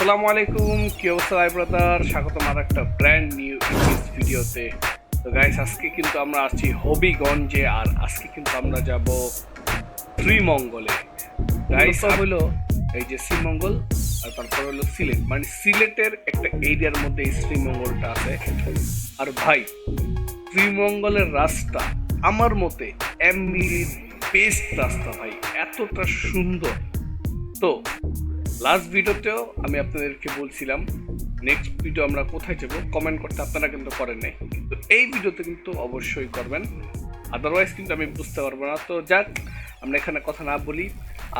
আসসালামু আলাইকুম, কি অবস্থা ভাই ব্রাদার? স্বাগতম আর একটা ব্র্যান্ড নিউ ভিডিওতে। তো গাইস, আজকে কিন্তু আমরা আছি হবিগঞ্জে, আর আজকে কিন্তু আমরা যাব শ্রীমঙ্গলে। গাইস হলো এই যে শ্রীমঙ্গল, আর তারপর হলো সিলেট, মানে সিলেটের একটা এরিয়ার মধ্যে এই শ্রীমঙ্গলটা আছে। আর ভাই, শ্রীমঙ্গলের রাস্তা আমার মতে এমবির বেস্ট রাস্তা ভাই, এতটা সুন্দর। তো লাস্ট ভিডিওতেও আমি আপনাদেরকে বলছিলাম নেক্সট ভিডিও আমরা কোথায় যাব, কমেন্ট করতে আপনারা কিন্তু করেন নাই, কিন্তু এই ভিডিওতে কিন্তু অবশ্যই করবেন, আদারওয়াইজ কিন্তু আমি বুঝতে পারবো না। তো যাক, আমরা এখানে কথা না বলি।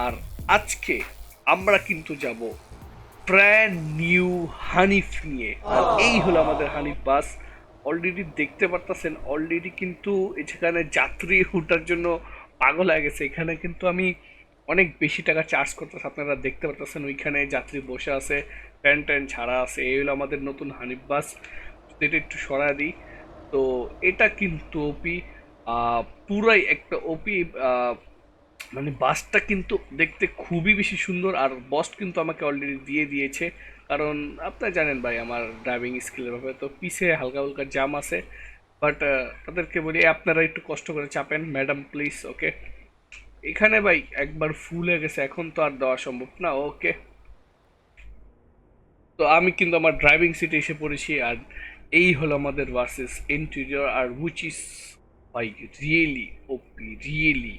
আর আজকে আমরা কিন্তু যাব ব্র্যান্ড নিউ হানিফ নিয়ে, আর এই হলো আমাদের হানিফ বাস। অলরেডি দেখতে পারতেছেন, অলরেডি কিন্তু এখানে যাত্রী ওঠার জন্য পাগল হয়ে গেছে। এখানে কিন্তু আমি অনেক বেশি টাকা চার্জ করতেছে, আপনারা দেখতে পারতেছেন ওইখানে যাত্রী বসে আছে, প্যান্ট ট্যান্ট ছাড়া আছে। এই হলো আমাদের নতুন হানিফ বাস। যদি এটা একটু সরা দিই, তো এটা কিন্তু ওপি, পুরাই একটা ওপি, মানে বাসটা কিন্তু দেখতে খুবই বেশি সুন্দর। আর বস কিন্তু আমাকে অলরেডি দিয়ে দিয়েছে, কারণ আপনারা জানেন ভাই আমার ড্রাইভিং স্কিলের ব্যাপারে, তো পিছে হালকা হালকা জাম আছে। বাট তাদেরকে বলি আপনারা একটু কষ্ট করে চাপেন ম্যাডাম প্লিজ, ওকে। এখানে ভাই একবার ফুল হয়ে গেছে, এখন তো আর দেওয়া সম্ভব না, ওকে। তো আমি কিন্তু আমার ড্রাইভিং সিটে এসে পড়েছি, আর এই হলো আমাদের ভার্সেস ইন্টেরিয়র, আর উইচ ইজ ভাই রিয়েলি ওপি, রিয়েলি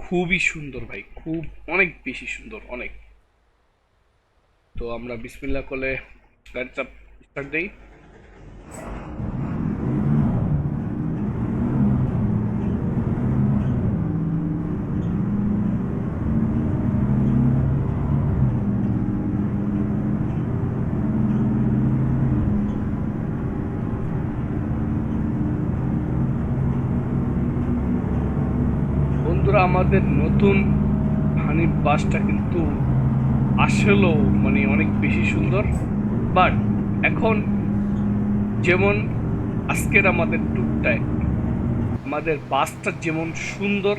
খুবই সুন্দর ভাই, খুব অনেক বেশি সুন্দর, অনেক। তো আমরা বিসমিল্লাহ করে গাড়িটা স্টার্ট দেই। বন্ধুরা, আমাদের নতুন হানিফ বাসটা কিন্তু আসলেও মানে অনেক বেশি সুন্দর। বাট এখন যেমন আজকের আমাদের ট্যুরটায় আমাদের বাসটা যেমন সুন্দর,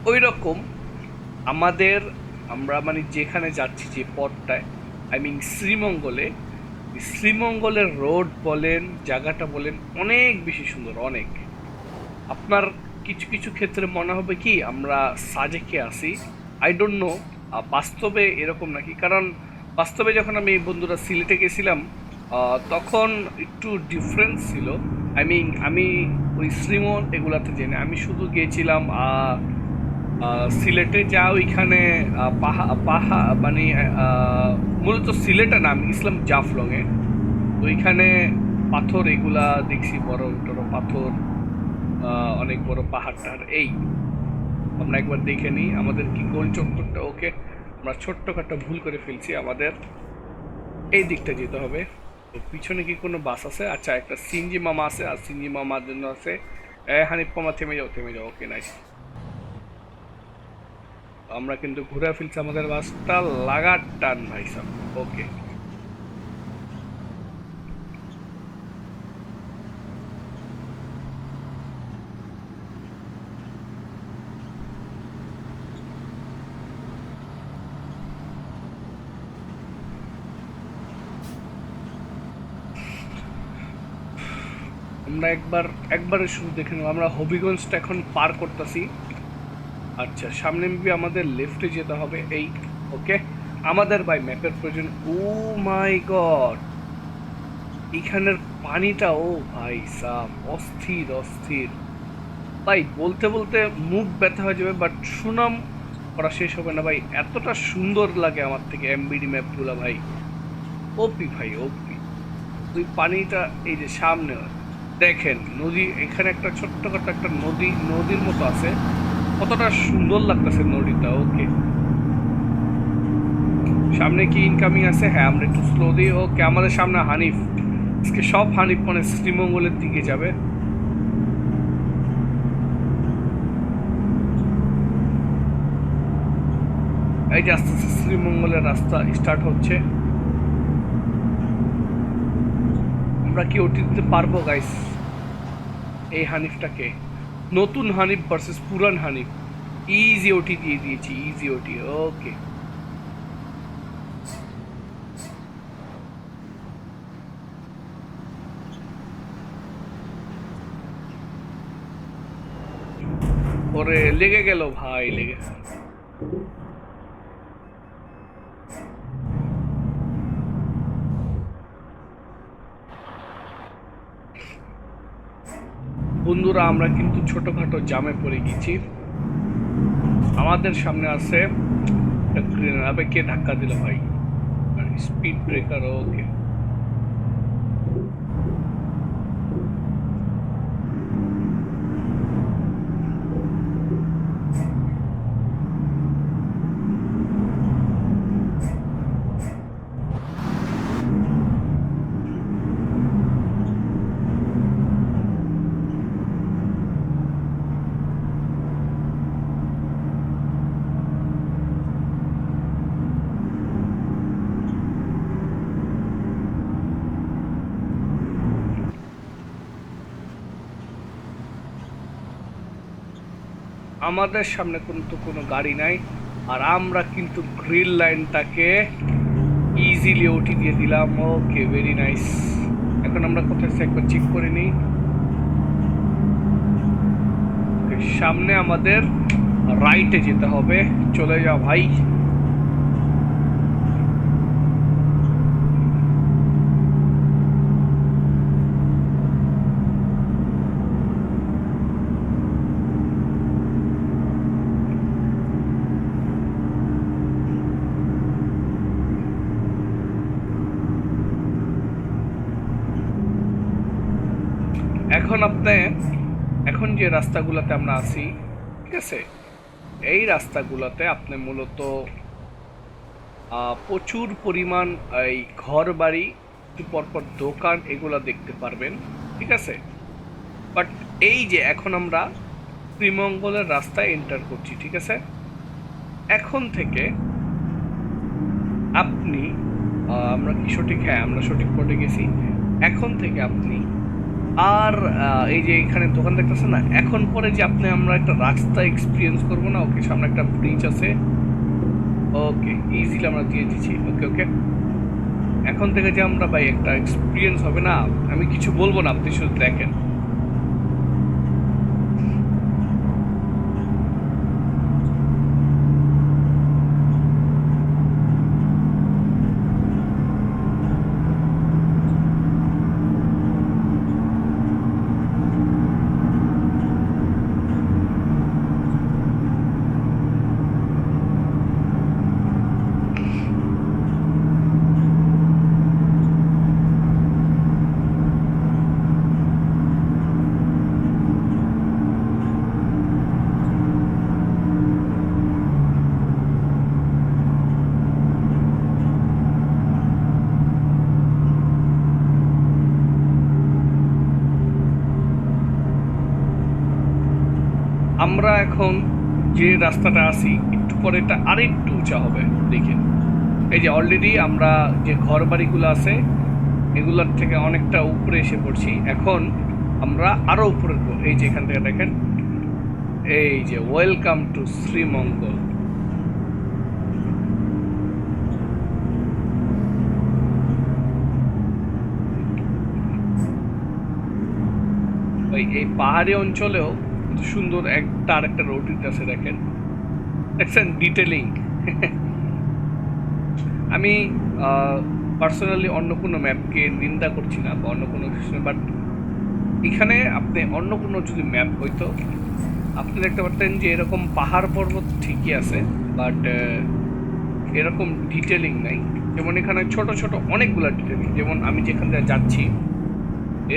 ওই রকম আমাদের, আমরা মানে যেখানে যাচ্ছি যে পথটায়, আই মিন শ্রীমঙ্গলে, শ্রীমঙ্গলের রোড বলেন, জায়গাটা বলেন, অনেক বেশি সুন্দর, অনেক। আপনার কিছু কিছু ক্ষেত্রে মনে হবে কি আমরা সাজেকে আসি, আই ডোন্ট নো বাস্তবে এরকম নাকি, কারণ বাস্তবে যখন আমি বন্ধুরা সিলেটে গেছিলাম, তখন একটু ডিফারেন্স ছিল। আই মিন আমি ওই শ্রীমন এগুলাতে জেনে আমি শুধু গিয়েছিলাম সিলেটে, যা ওইখানে পাহা মানে মূলত সিলেটে না, আমি গেছিলাম জাফলংয়ে। তো ওইখানে পাথর এগুলা দেখছি, বড় বড় পাথর, অনেক বড় পাহাড় টাহাড়। এই আমরা একবার দেখে নিই আমাদের কি গোল চত্বরটা, ওকে। আমরা ছোট্টখাটো ভুল করে ফেলছি, আমাদের এই দিকটা যেতে হবে। তো পিছনে কি কোনো বাস আছে? আচ্ছা, একটা সিনজি মামা আছে, আর সিনজি মামার জন্য আছে হানিফ মামা, থেমে যাও থেমে যাও, ওকে নাইস। আমরা কিন্তু ঘুরে ফেলছি আমাদের বাসটা, লাগার টান ভাই সাব, ওকে। আমরা একবারে শুরু দেখে নেব, আমরা হবিগঞ্জটা এখন পার করতেছি। আচ্ছা, সামনে মেবি আমাদের লেফটে যেতে হবে, এই, ওকে। আমাদের ভাই ম্যাপের প্রয়োজন। ও মাই গড, এখানের পানিটা, ও ভাই সাব, অস্থির অস্থির ভাই, বলতে বলতে মুখ ব্যথা হয়ে যাবে, বাট সুনাম করা শেষ হবে না ভাই, এতটা সুন্দর লাগে আমার থেকে এমবিডি ম্যাপগুলো ভাই, ওপি ভাই, ওপি। ওই পানিটা এই যে সামনে দেখেন, নদী, এখানে একটা ছোট্টখাটো একটা নদী, নদীর মতো আছে, কতটা সুন্দর লাগতেছে নদীটা, ওকে। সামনে কি ইনকামিং আছে? হ্যাঁ, আমরা একটু স্লো দিই, ওকে। আমাদের সামনে হানিফ, আজকে সব হানিফ মানে শ্রীমঙ্গলের দিকে যাবে। এই যে আস্তে আস্তে শ্রীমঙ্গলের রাস্তা স্টার্ট হচ্ছে। আমরা কি ওটি দিতে পারবো গাইস এই হানিফটাকে? নতুন হানিফ ভার্সেস পুরান হানিফ, ইজি ওটি দিয়ে দিয়েছি, ইজি ওটি, ওকে। ওরে লেগে গেল ভাই, লেগে। বন্ধুরা আমরা কিন্তু ছোটখাটো জামে পড়ে গেছি। আমাদের সামনে আছে আবে কে ধাক্কা দিল ভাই? স্পিড ব্রেকার, ওকে। আমাদের সামনে কিন্তু কোনো গাড়ি নাই, আর আমরা কিন্তু গ্রিল লাইনটাকে ইজিলি উঠিয়ে দিয়ে দিলাম। ওকে, ভেরি নাইস। এখন আমরা কোথায় একবার চেক করে নিই। সামনে আমাদের রাইটে যেতে হবে, চলে যাও ভাই। এখন যে রাস্তাগুলোতে আমরা আছি, ঠিক আছে, এই রাস্তাগুলোতে আপনি মূলত প্রচুর পরিমাণ এই ঘর বাড়ি, পরপর দোকান এগুলো দেখতে পারবেন, ঠিক আছে। বাট এই যে এখন আমরা শ্রীমঙ্গলের রাস্তায় এন্টার করছি, ঠিক আছে। এখন থেকে আপনি আমরা কি সঠিক? হ্যাঁ, আমরা সঠিক পথে গেছি। এখন থেকে আপনি আর এই যে এখানে দোকান দেখতেছেন না, এখন পরে যে আমরা একটা রাস্তা এক্সপিরিয়েন্স করবো না, ওকে, সামনে একটা ব্রিজ আছে, ওকে, ইজিলি আমরা দিয়ে দিচ্ছি। ওকে ওকে, এখন থেকে যে আমরা ভাই একটা এক্সপিরিয়েন্স হবে না, আমি কিছু বলবো না, আপনি শুধু দেখেন। আমরা এখন যে রাস্তাটা আছি, একটু পরে এটা আরেকটু উঁচা হবে, দেখেন। এই যে অলরেডি আমরা যে ঘর বাড়িগুলো আছে এগুলোর থেকে অনেকটা উপরে এসে পড়ছি। এখন আমরা আরো উপরে, এই যে এখান থেকে দেখেন, এই যে ওয়েলকাম টু শ্রীমঙ্গল। এই পাহাড়ি অঞ্চলেও সুন্দর একটা আরেকটা রোড আছে, দেখেন, দেখছেন ডিটেলিং। আমি পার্সোনালি অন্য কোনো ম্যাপকে নিন্দা করছি না বা অন্য কোনো, বাট এখানে আপনি অন্য কোনো যদি ম্যাপ হইতো আপনি দেখতে পারতেন যে এরকম পাহাড় পর্বত ঠিকই আছে, বাট এরকম ডিটেলিং নাই। যেমন এখানে ছোট ছোট অনেকগুলো ডিটেলিং, যেমন আমি যেখান থেকে যাচ্ছি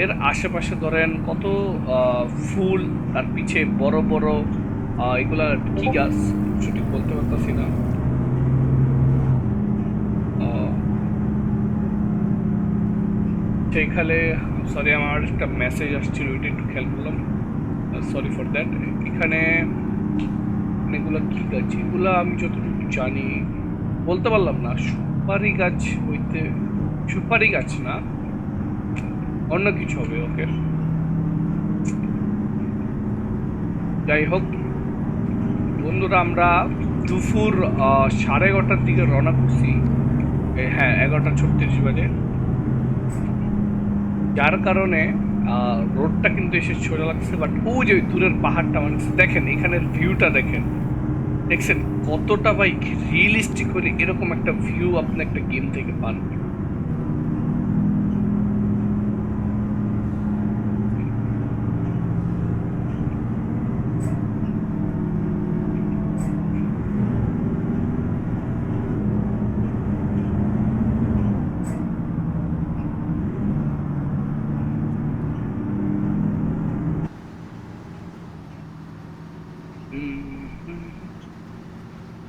এর আশেপাশে ধরেন কত ফুল, তার পিছে বড় বড় এগুলা কি গাছ সঠিক বলতে পারতেছি না। সেইখানে সরি, আমার একটা মেসেজ আসছিল, ওইটা একটু খেয়াল করলাম, সরি ফর দ্যাট। এখানে এগুলো কি গাছ? এগুলো আমি যতটুকু জানি বলতে পারলাম না। সুপারি গাছ হইতে, সুপারি গাছ না, অন্য কিছু হবে। ওকে, যাই হোক বন্ধুরা, আমরা দুপুর 11:30 দিকে রওনা করছি। হ্যাঁ, 11:36 বাজে, যার কারণে রোডটা কিন্তু এসে সোজা লাগছে, বাট ওই যে ওই দূরের পাহাড়টা মানে দেখেন, এখানের ভিউটা দেখেন, দেখছেন কতটা ভাই রিয়েলিস্টিক হলে এরকম একটা ভিউ আপনি একটা গেম থেকে পান।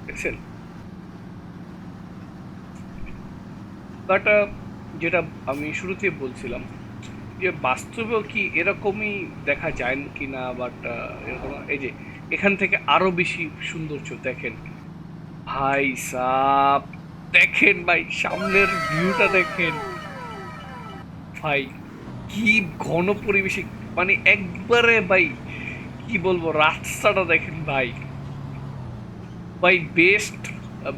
দেখছেন, বাট যেটা আমি শুরুতেই বলছিলাম যে বাস্তবেও কি এরকমই দেখা যায় কি না, বাট এরকম এই যে এখান থেকে আরো বেশি সৌন্দর্য দেখেন ভাই সাব, দেখেন ভাই সামনের ভিউটা দেখেন ভাই, কি ঘন পরিবেশে, মানে একবারে ভাই কি বলবো, রাস্তাটা দেখেন ভাই, ভাই বেস্ট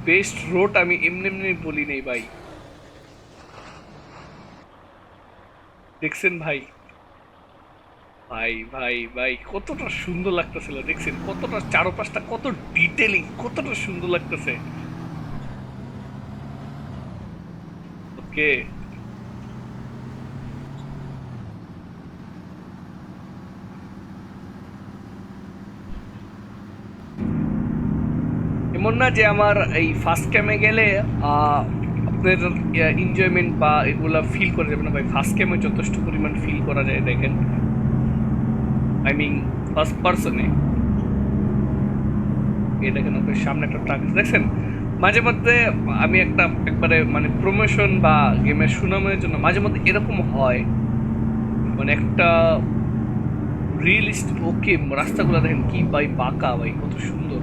বেস্ট রোড আমি এমনি এমনি বলি নেই ভাই, দেখছেন ভাই, ভাই ভাই ভাই কতটা সুন্দর লাগতেছিল, দেখছেন কতটা চারপাশটা কত ডিটেলিং, কতটা সুন্দর লাগতেছে। ওকে, এমন না যে আমার এই ফার্স্ট ক্যামে গেলে আপনার এনজয়মেন্ট বা এগুলা ফিল করা যাবে না ভাই, ফার্স্ট ক্যামে যথেষ্ট পরিমাণ ফিল করা যায়, দেখেন আই মিন ফার্স্ট পার্সনে। এই দেখেন আপনার সামনে একটা ট্রাক দেখছেন, মাঝে মধ্যে আমি একবারে মানে প্রমোশন বা গেমের সুনামের জন্য মাঝে মধ্যে এরকম হয়, মানে একটা রিয়েলিস্ট, ওকে রাস্তাগুলো দেখেন কি ভাই বাঁকা ভাই, কত সুন্দর,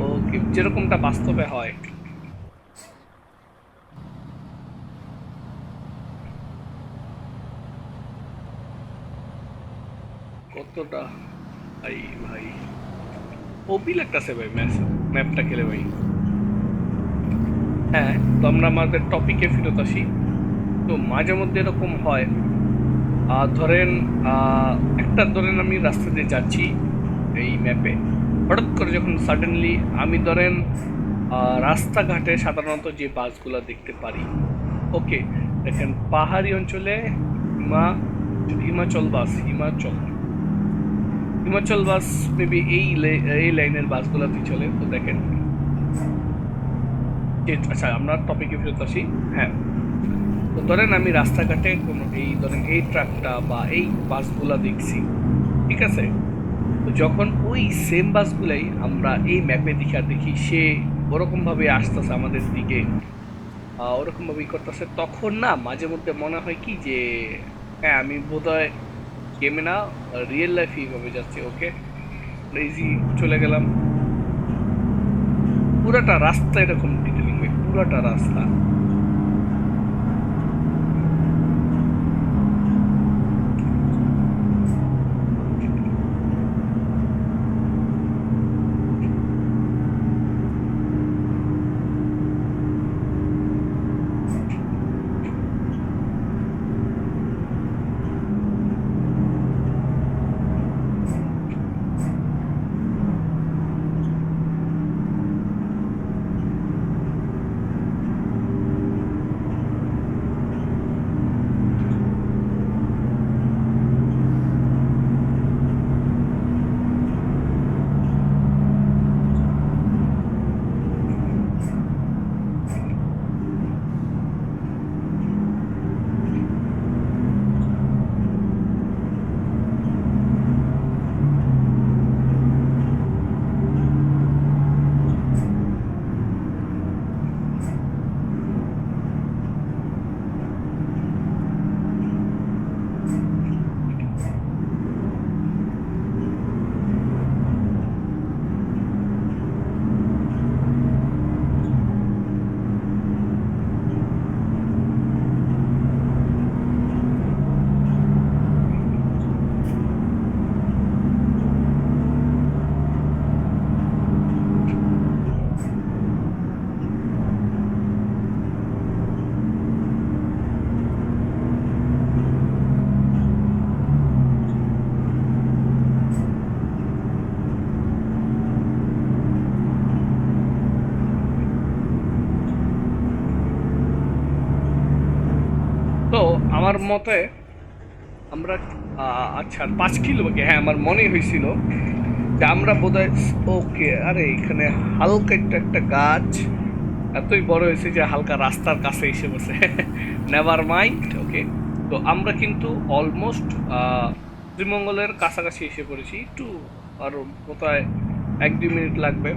ওকে যেরকমটা বাস্তবে হয়। কতটা ভাই ভাই ওপি লাগতেছে ভাই ম্যাপটা খেলে ভাই। হ্যাঁ, তো আমরা আমাদের টপিকে ফেরত আসি। তো মাঝে মধ্যে এরকম হয়, ধরেন ধরেন আমি রাস্তা দিয়ে যাচ্ছি এই ম্যাপে, হঠাৎ করে যখন সাডেনলি আমি ধরেন রাস্তাঘাটে সাধারণত যে বাসগুলো দেখতে পারি, ওকে দেখেন পাহাড়ি অঞ্চলে হিমা হিমাচল বাস, হিমাচল বাস মেবি এই লাইনের বাসগুলোতে চলে। তো দেখেন, আচ্ছা আমরা টপিকে ফেরত আসি। হ্যাঁ, তো ধরেন আমি রাস্তাঘাটে কোনো এই ধরেন এই ট্রাকটা বা এই বাসগুলা দেখছি, ঠিক আছে, তো যখন ওই সেম বাসগুলাই আমরা এই ম্যাপে দেখি সে ওরকমভাবে আসতেছে আমাদের দিকে, ওরকমভাবেই করতেছে, তখন না মাঝে মধ্যে মনে হয় কি যে হ্যাঁ আমি বোধহয় গেমে না রিয়েল লাইফে এইভাবে যাচ্ছি। ওকে, ইজি চলে গেলাম, পুরাটা রাস্তা এরকম ডিটেলিং ভাই, পুরাটা রাস্তা। আমার মতে আমরা আচ্ছা 5 কিলো বাকি, হ্যাঁ আমার মনে হয়েছিল যে আমরা বোধহয়, ওকে আরে এখানে হালকা একটা একটা গাছ এতই বড় হয়েছে যে হালকা রাস্তার কাছে এসে বসে। নেভার মাইন্ড, ওকে। তো আমরা কিন্তু অলমোস্ট শ্রীমঙ্গলের কাছাকাছি এসে পড়েছি, একটু আর কোথায় 1-2 মিনিট লাগবে।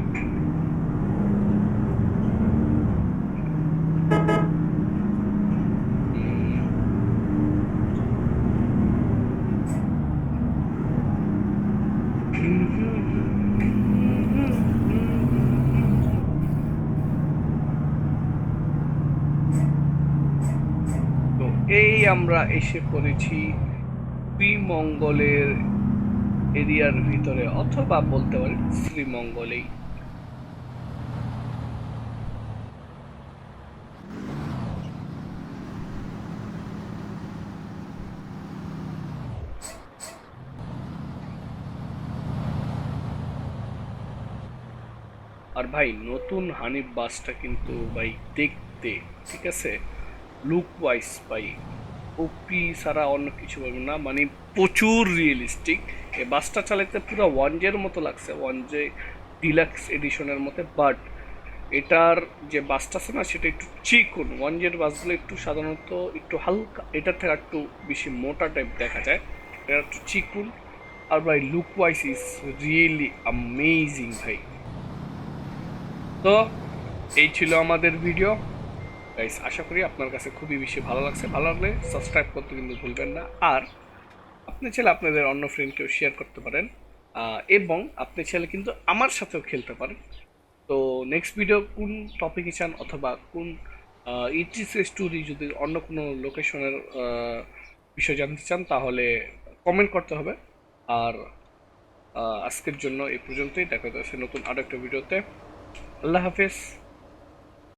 তো এই আমরা এসে পড়েছি শ্রীমঙ্গলের এরিয়ার ভিতরে, অথবা বলতে পারি শ্রীমঙ্গলেই। আর ভাই নতুন হানিফ বাসটা কিন্তু ভাই দেখতে, ঠিক আছে, লুক ওয়াইজ ভাই ওপি ছাড়া অন্য কিছু বলবো না, মানে প্রচুর রিয়েলিস্টিক। এই বাসটা চালাতে পুরো ওয়ানজের মতো লাগছে, ওয়ানজে ডিলাক্স এডিশনের মতো। বাট এটার যে বাসটা আছে না সেটা একটু চিকন, ওয়ানজের বাসগুলো একটু সাধারণত একটু হালকা, এটার থেকে একটু বেশি মোটা টাইপ দেখা যায়, এটা একটু চিকুন। আর ভাই look wise is really amazing ভাই। তো এই ছিল আমাদের ভিডিও গাইস, আশা করি আপনার কাছে খুবই বেশি ভালো লাগছে। ভালো লাগলে সাবস্ক্রাইব করতে কিন্তু ভুলবেন না। আর আপনি চাইলে আপনাদের অন্য ফ্রেন্ডকেও শেয়ার করতে পারেন, এবং আপনি চাইলে কিন্তু আমার সাথেও খেলতে পারেন। তো নেক্সট ভিডিও কোন টপিকে চান, অথবা কোন ইটিসি স্টোরি, যদি অন্য কোনো লোকেশনের বিষয় জানতে চান তাহলে কমেন্ট করতে হবে। আর আজকের জন্য এই পর্যন্তই, দেখা যাচ্ছে নতুন আরও একটা ভিডিওতে। আল্লাহ হাফেজ।